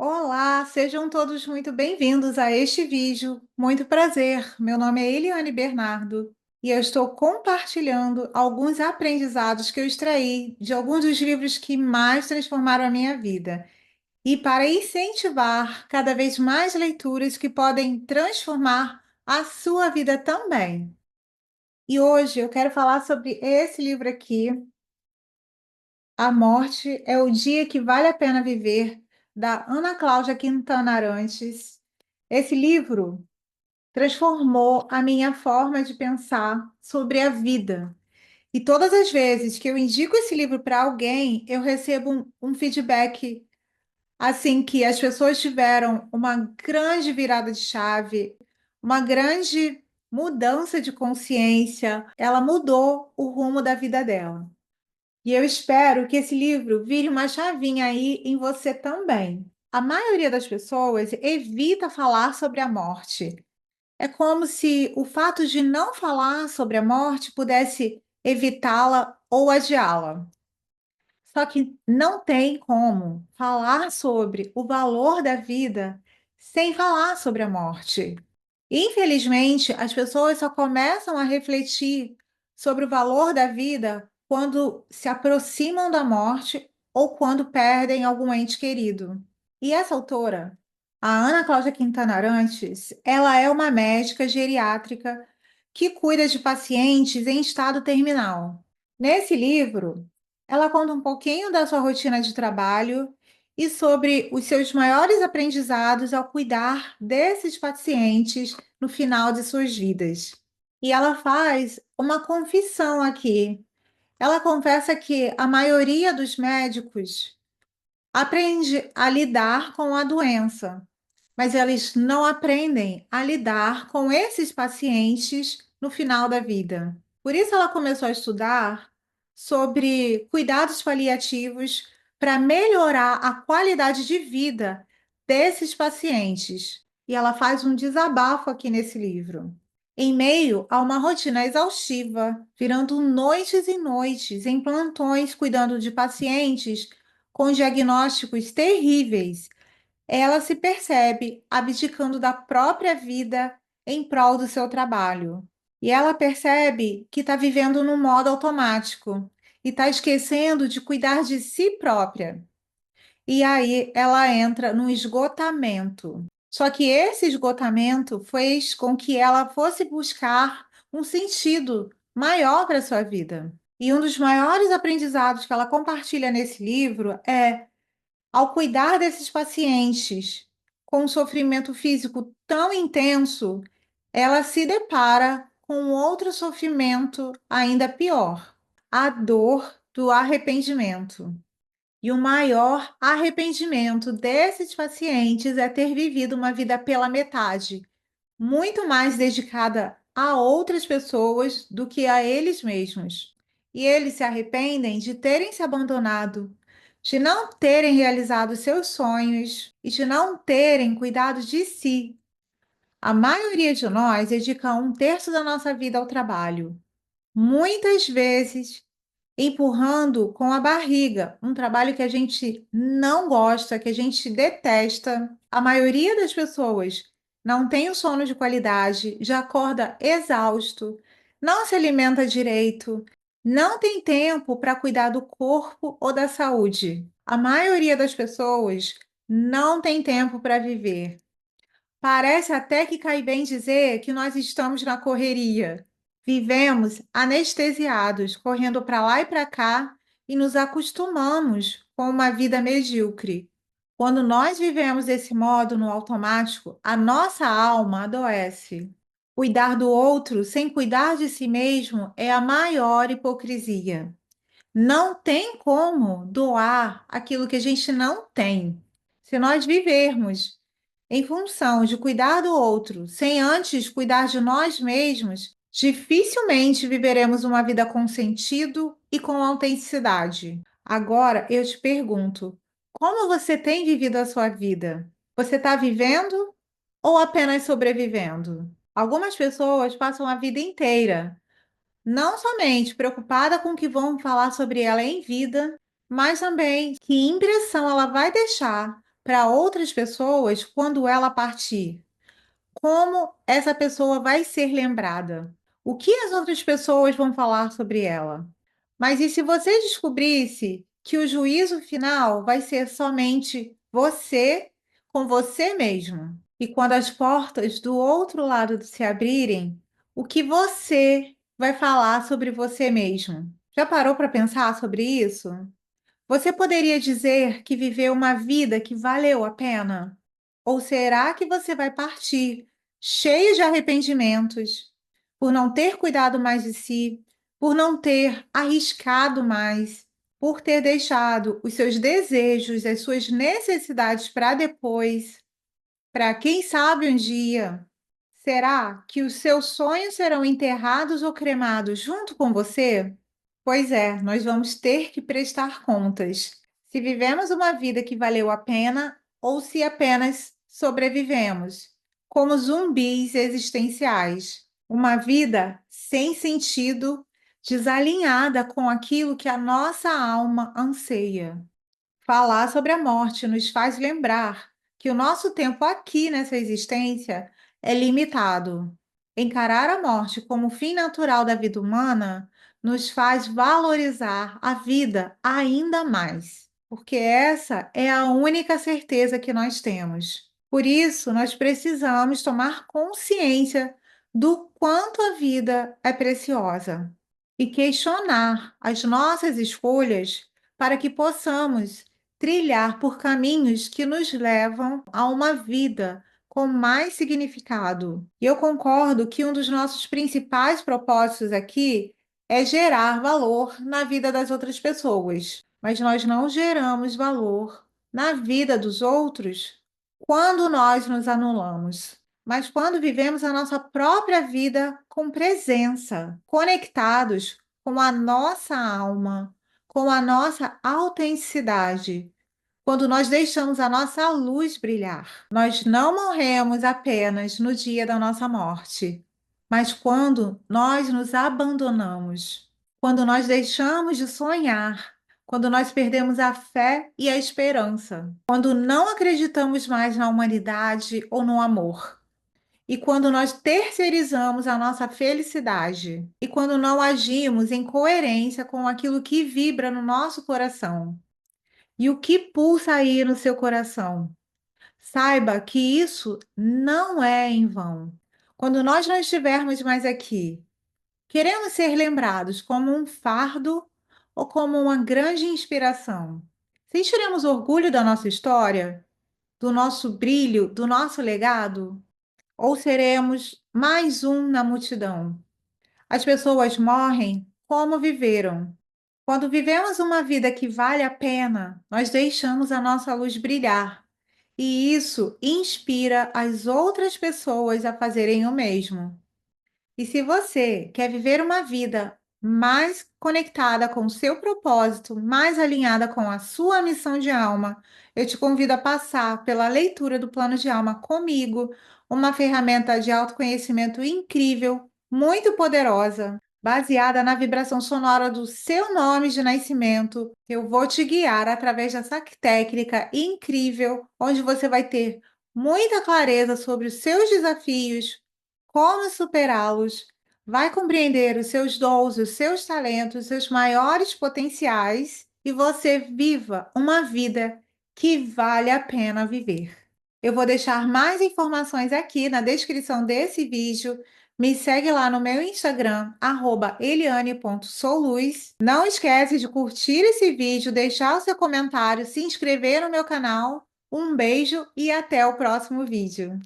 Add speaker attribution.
Speaker 1: Olá, sejam todos muito bem-vindos a este vídeo. Muito prazer, meu nome é Eliane Bernardo e eu estou compartilhando alguns aprendizados que eu extraí de alguns dos livros que mais transformaram a minha vida e para incentivar cada vez mais leituras que podem transformar a sua vida também. E hoje eu quero falar sobre esse livro aqui, A Morte é o Dia que Vale a Pena Viver, da Ana Cláudia Quintana Arantes. Esse livro transformou a minha forma de pensar sobre a vida. E todas as vezes que eu indico esse livro para alguém, eu recebo um feedback assim que as pessoas tiveram uma grande virada de chave, uma grande mudança de consciência. Ela mudou o rumo da vida dela. E eu espero que esse livro vire uma chavinha aí em você também. A maioria das pessoas evita falar sobre a morte. É como se o fato de não falar sobre a morte pudesse evitá-la ou adiá-la. Só que não tem como falar sobre o valor da vida sem falar sobre a morte. Infelizmente, as pessoas só começam a refletir sobre o valor da vida quando se aproximam da morte ou quando perdem algum ente querido. E essa autora, a Ana Cláudia Quintana Arantes, ela é uma médica geriátrica que cuida de pacientes em estado terminal. Nesse livro, ela conta um pouquinho da sua rotina de trabalho e sobre os seus maiores aprendizados ao cuidar desses pacientes no final de suas vidas. E ela faz uma confissão aqui. Ela confessa que a maioria dos médicos aprende a lidar com a doença, mas eles não aprendem a lidar com esses pacientes no final da vida. Por isso, ela começou a estudar sobre cuidados paliativos para melhorar a qualidade de vida desses pacientes. E ela faz um desabafo aqui nesse livro. Em meio a uma rotina exaustiva, virando noites e noites em plantões cuidando de pacientes com diagnósticos terríveis, ela se percebe abdicando da própria vida em prol do seu trabalho. E ela percebe que está vivendo no modo automático e está esquecendo de cuidar de si própria. E aí ela entra no esgotamento. Só que esse esgotamento fez com que ela fosse buscar um sentido maior para a sua vida. E um dos maiores aprendizados que ela compartilha nesse livro é ao cuidar desses pacientes com um sofrimento físico tão intenso, ela se depara com outro sofrimento ainda pior, a dor do arrependimento. E o maior arrependimento desses pacientes é ter vivido uma vida pela metade, muito mais dedicada a outras pessoas do que a eles mesmos. E eles se arrependem de terem se abandonado, de não terem realizado seus sonhos e de não terem cuidado de si. A maioria de nós dedica um terço da nossa vida ao trabalho, muitas vezes empurrando com a barriga, um trabalho que a gente não gosta, que a gente detesta. A maioria das pessoas não tem o sono de qualidade, já acorda exausto, não se alimenta direito, não tem tempo para cuidar do corpo ou da saúde. A maioria das pessoas não tem tempo para viver. Parece até que cai bem dizer que nós estamos na correria. Vivemos anestesiados, correndo para lá e para cá e nos acostumamos com uma vida medíocre. Quando nós vivemos desse modo no automático, a nossa alma adoece. Cuidar do outro sem cuidar de si mesmo é a maior hipocrisia. Não tem como doar aquilo que a gente não tem. Se nós vivermos em função de cuidar do outro, sem antes cuidar de nós mesmos, dificilmente viveremos uma vida com sentido e com autenticidade. Agora eu te pergunto: como você tem vivido a sua vida? Você está vivendo ou apenas sobrevivendo? Algumas pessoas passam a vida inteira não somente preocupada com o que vão falar sobre ela em vida, mas também que impressão ela vai deixar para outras pessoas quando ela partir? Como essa pessoa vai ser lembrada? O que as outras pessoas vão falar sobre ela? Mas e se você descobrisse que o juízo final vai ser somente você com você mesmo? E quando as portas do outro lado se abrirem, o que você vai falar sobre você mesmo? Já parou para pensar sobre isso? Você poderia dizer que viveu uma vida que valeu a pena? Ou será que você vai partir cheio de arrependimentos por não ter cuidado mais de si, por não ter arriscado mais, por ter deixado os seus desejos, as suas necessidades para depois, para quem sabe um dia? Será que os seus sonhos serão enterrados ou cremados junto com você? Pois é, nós vamos ter que prestar contas. Se vivemos uma vida que valeu a pena ou se apenas sobrevivemos, como zumbis existenciais. Uma vida sem sentido, desalinhada com aquilo que a nossa alma anseia. Falar sobre a morte nos faz lembrar que o nosso tempo aqui nessa existência é limitado. Encarar a morte como o fim natural da vida humana nos faz valorizar a vida ainda mais, porque essa é a única certeza que nós temos. Por isso, nós precisamos tomar consciência do quanto a vida é preciosa e questionar as nossas escolhas para que possamos trilhar por caminhos que nos levam a uma vida com mais significado. E eu concordo que um dos nossos principais propósitos aqui é gerar valor na vida das outras pessoas, mas nós não geramos valor na vida dos outros quando nós nos anulamos. Mas quando vivemos a nossa própria vida com presença, conectados com a nossa alma, com a nossa autenticidade, quando nós deixamos a nossa luz brilhar. Nós não morremos apenas no dia da nossa morte, mas quando nós nos abandonamos, quando nós deixamos de sonhar, quando nós perdemos a fé e a esperança, quando não acreditamos mais na humanidade ou no amor. E quando nós terceirizamos a nossa felicidade, e quando não agimos em coerência com aquilo que vibra no nosso coração, e o que pulsa aí no seu coração, saiba que isso não é em vão. Quando nós não estivermos mais aqui, queremos ser lembrados como um fardo ou como uma grande inspiração. Sentiremos orgulho da nossa história, do nosso brilho, do nosso legado? Ou seremos mais um na multidão? As pessoas morrem como viveram. Quando vivemos uma vida que vale a pena, nós deixamos a nossa luz brilhar. E isso inspira as outras pessoas a fazerem o mesmo. E se você quer viver uma vida mais conectada com o seu propósito, mais alinhada com a sua missão de alma, eu te convido a passar pela leitura do Plano de Alma comigo, uma ferramenta de autoconhecimento incrível, muito poderosa, baseada na vibração sonora do seu nome de nascimento. Eu vou te guiar através dessa técnica incrível, onde você vai ter muita clareza sobre os seus desafios, como superá-los, vai compreender os seus dons, os seus talentos, os seus maiores potenciais e você viva uma vida que vale a pena viver. Eu vou deixar mais informações aqui na descrição desse vídeo. Me segue lá no meu Instagram, @eliane.souluz. Não esquece de curtir esse vídeo, deixar o seu comentário, se inscrever no meu canal. Um beijo e até o próximo vídeo.